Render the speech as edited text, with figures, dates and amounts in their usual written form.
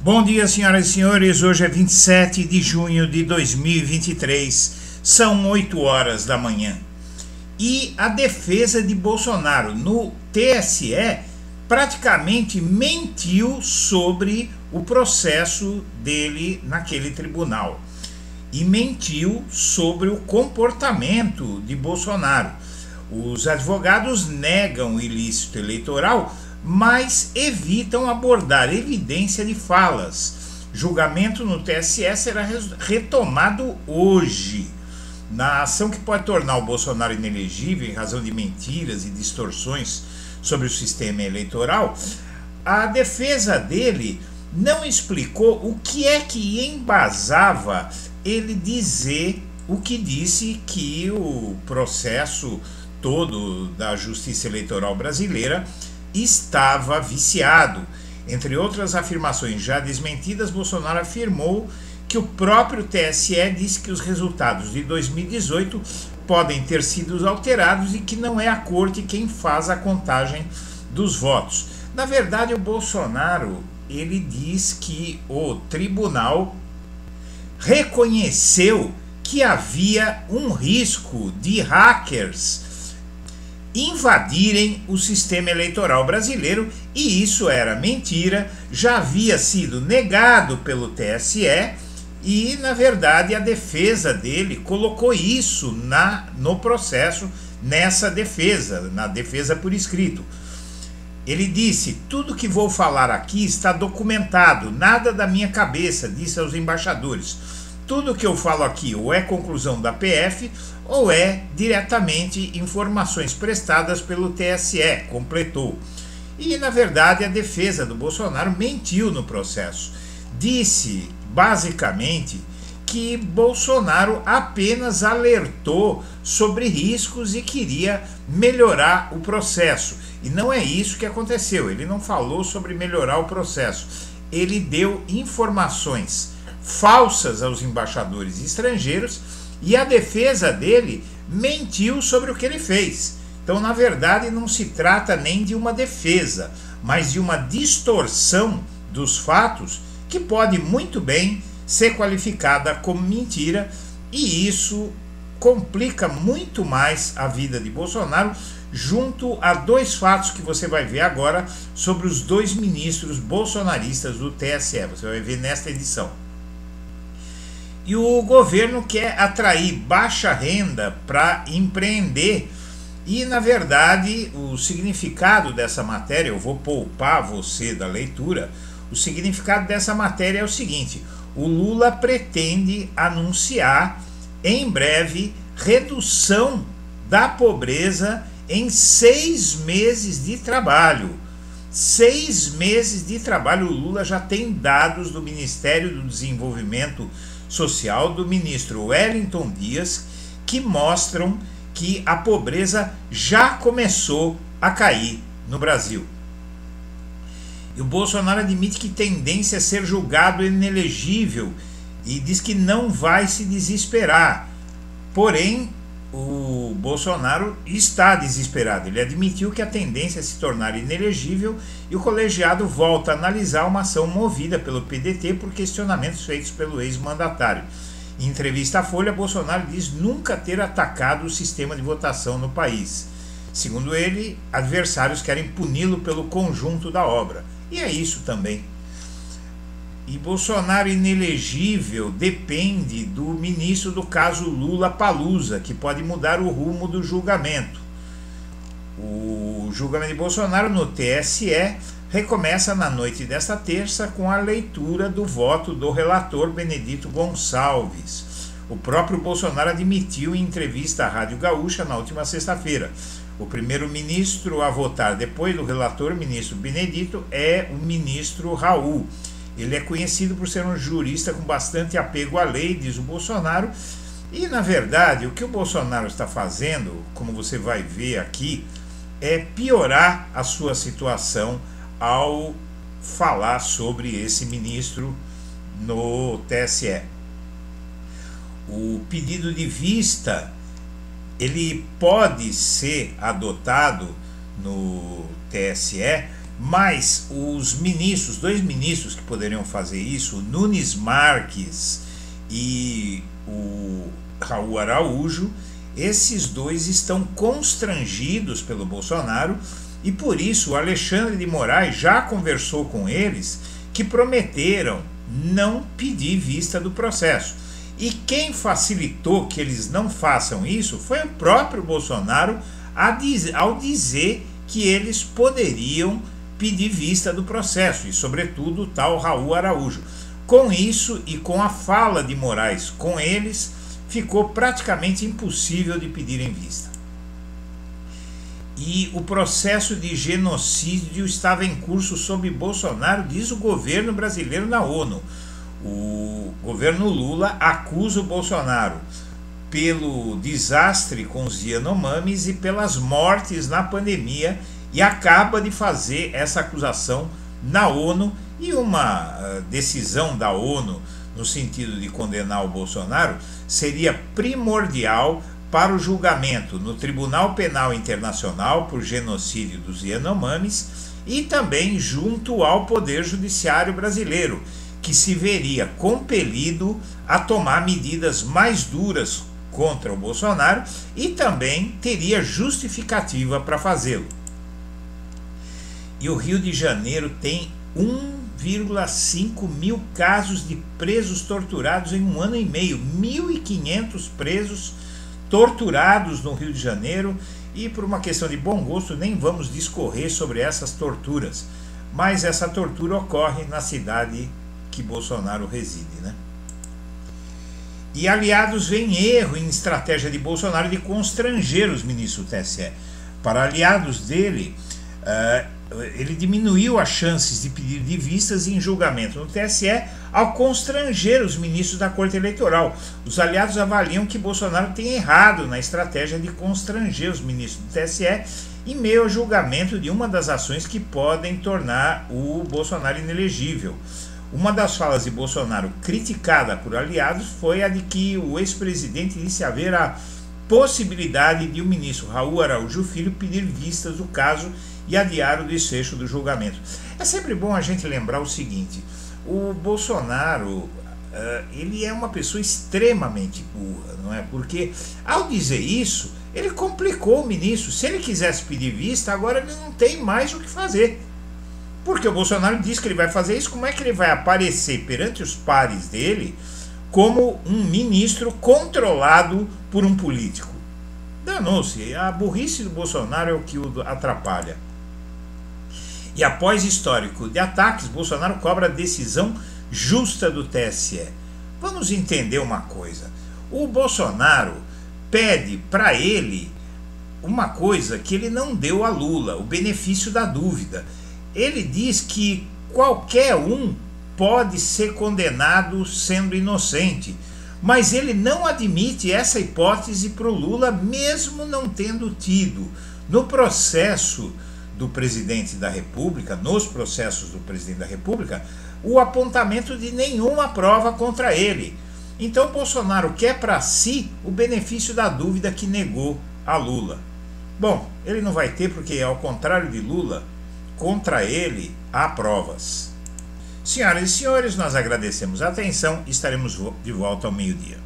Bom dia, senhoras e senhores. Hoje é 27 de junho de 2023. São 8 horas da manhã. E a defesa de Bolsonaro no TSE praticamente mentiu sobre o processo dele naquele tribunal. E mentiu sobre o comportamento de Bolsonaro. Os advogados negam o ilícito eleitoral, mas evitam abordar evidência de falas. Julgamento no TSE será retomado hoje. Na ação que pode tornar o Bolsonaro inelegível em razão de mentiras e distorções sobre o sistema eleitoral, a defesa dele não explicou o que é que embasava ele dizer o que disse, que o processo todo da Justiça Eleitoral brasileira estava viciado. Entre outras afirmações já desmentidas, Bolsonaro afirmou que o próprio TSE disse que os resultados de 2018 podem ter sido alterados e que não é a corte quem faz a contagem dos votos. Na verdade, o Bolsonaro, ele diz que o tribunal reconheceu que havia um risco de hackers invadirem o sistema eleitoral brasileiro, e isso era mentira, já havia sido negado pelo TSE, e na verdade a defesa dele colocou isso no processo, nessa defesa, na defesa por escrito. Ele disse: tudo que vou falar aqui está documentado, nada da minha cabeça, disse aos embaixadores. Tudo que eu falo aqui ou é conclusão da PF ou é diretamente informações prestadas pelo TSE, completou. E, na verdade, a defesa do Bolsonaro mentiu no processo. Disse, basicamente, que Bolsonaro apenas alertou sobre riscos e queria melhorar o processo. E não é isso que aconteceu. Ele não falou sobre melhorar o processo. Ele deu informações falsas aos embaixadores estrangeiros, e a defesa dele mentiu sobre o que ele fez. Então, na verdade, não se trata nem de uma defesa, mas de uma distorção dos fatos que pode muito bem ser qualificada como mentira, e isso complica muito mais a vida de Bolsonaro, junto a dois fatos que você vai ver agora sobre os dois ministros bolsonaristas do TSE. Você vai ver nesta edição. E o governo quer atrair baixa renda para empreender. E, na verdade, o significado dessa matéria, eu vou poupar você da leitura, o significado dessa matéria é o seguinte: o Lula pretende anunciar em breve redução da pobreza em 6 meses de trabalho. 6 meses de trabalho. O Lula já tem dados do Ministério do Desenvolvimento Social, do ministro Wellington Dias, que mostram que a pobreza já começou a cair no Brasil. E o Bolsonaro admite que tendência a ser julgado inelegível e diz que não vai se desesperar. Porém, o Bolsonaro está desesperado. Ele admitiu que a tendência é se tornar inelegível, e o colegiado volta a analisar uma ação movida pelo PDT por questionamentos feitos pelo ex-mandatário. Em entrevista à Folha, Bolsonaro diz nunca ter atacado o sistema de votação no país. Segundo ele, adversários querem puni-lo pelo conjunto da obra. E é isso também. E Bolsonaro inelegível depende do ministro do caso Lula-Palusa, que pode mudar o rumo do julgamento. O julgamento de Bolsonaro no TSE recomeça na noite desta terça com a leitura do voto do relator Benedito Gonçalves. O próprio Bolsonaro admitiu em entrevista à Rádio Gaúcha na última sexta-feira. O primeiro-ministro a votar depois do relator, ministro Benedito, é o ministro Raul. Ele é conhecido por ser um jurista com bastante apego à lei, diz o Bolsonaro. E, na verdade, o que o Bolsonaro está fazendo, como você vai ver aqui, é piorar a sua situação ao falar sobre esse ministro no TSE. O pedido de vista, ele pode ser adotado no TSE Mas os ministros, dois ministros que poderiam fazer isso, o Nunes Marques e o Raul Araújo, esses dois estão constrangidos pelo Bolsonaro e por isso o Alexandre de Moraes já conversou com eles, que prometeram não pedir vista do processo. E quem facilitou que eles não façam isso foi o próprio Bolsonaro ao dizer que eles poderiam pedir vista do processo, e sobretudo o tal Raul Araújo. Com isso e com a fala de Moraes com eles, ficou praticamente impossível de pedirem vista. E o processo de genocídio estava em curso sob Bolsonaro, diz o governo brasileiro na ONU. O governo Lula acusa o Bolsonaro pelo desastre com os Yanomamis e pelas mortes na pandemia e acaba de fazer essa acusação na ONU, e uma decisão da ONU no sentido de condenar o Bolsonaro seria primordial para o julgamento no Tribunal Penal Internacional por genocídio dos Yanomamis e também junto ao Poder Judiciário brasileiro, que se veria compelido a tomar medidas mais duras contra o Bolsonaro e também teria justificativa para fazê-lo. E o Rio de Janeiro tem 1,5 mil casos de presos torturados em um ano e meio. 1.500 presos torturados no Rio de Janeiro, e por uma questão de bom gosto nem vamos discorrer sobre essas torturas, mas essa tortura ocorre na cidade que Bolsonaro reside, né? E aliados veem erro em estratégia de Bolsonaro de constranger os ministros do TSE. Para aliados dele, ele diminuiu as chances de pedir de vistas em julgamento no TSE ao constranger os ministros da Corte Eleitoral. Os aliados avaliam que Bolsonaro tem errado na estratégia de constranger os ministros do TSE em meio ao julgamento de uma das ações que podem tornar o Bolsonaro inelegível. Uma das falas de Bolsonaro criticada por aliados foi a de que o ex-presidente disse haver a possibilidade de o ministro Raul Araújo Filho pedir vistas do caso e adiar o desfecho do julgamento. É sempre bom a gente lembrar o seguinte: o Bolsonaro ele é uma pessoa extremamente burra, não é? Porque ao dizer isso, ele complicou o ministro. Se ele quisesse pedir vista, agora ele não tem mais o que fazer. Porque o Bolsonaro diz que ele vai fazer isso, como é que ele vai aparecer perante os pares dele como um ministro controlado por um político? Danou-se, a burrice do Bolsonaro é o que o atrapalha. E após histórico de ataques, Bolsonaro cobra a decisão justa do TSE. Vamos entender uma coisa: o Bolsonaro pede para ele uma coisa que ele não deu a Lula, o benefício da dúvida. Ele diz que qualquer um pode ser condenado sendo inocente, mas ele não admite essa hipótese para o Lula, mesmo não tendo tido no processo do presidente da República, nos processos do presidente da República, o apontamento de nenhuma prova contra ele. Então Bolsonaro quer para si o benefício da dúvida que negou a Lula. Bom, ele não vai ter, porque ao contrário de Lula, contra ele há provas. Senhoras e senhores, nós agradecemos a atenção e estaremos de volta ao meio-dia.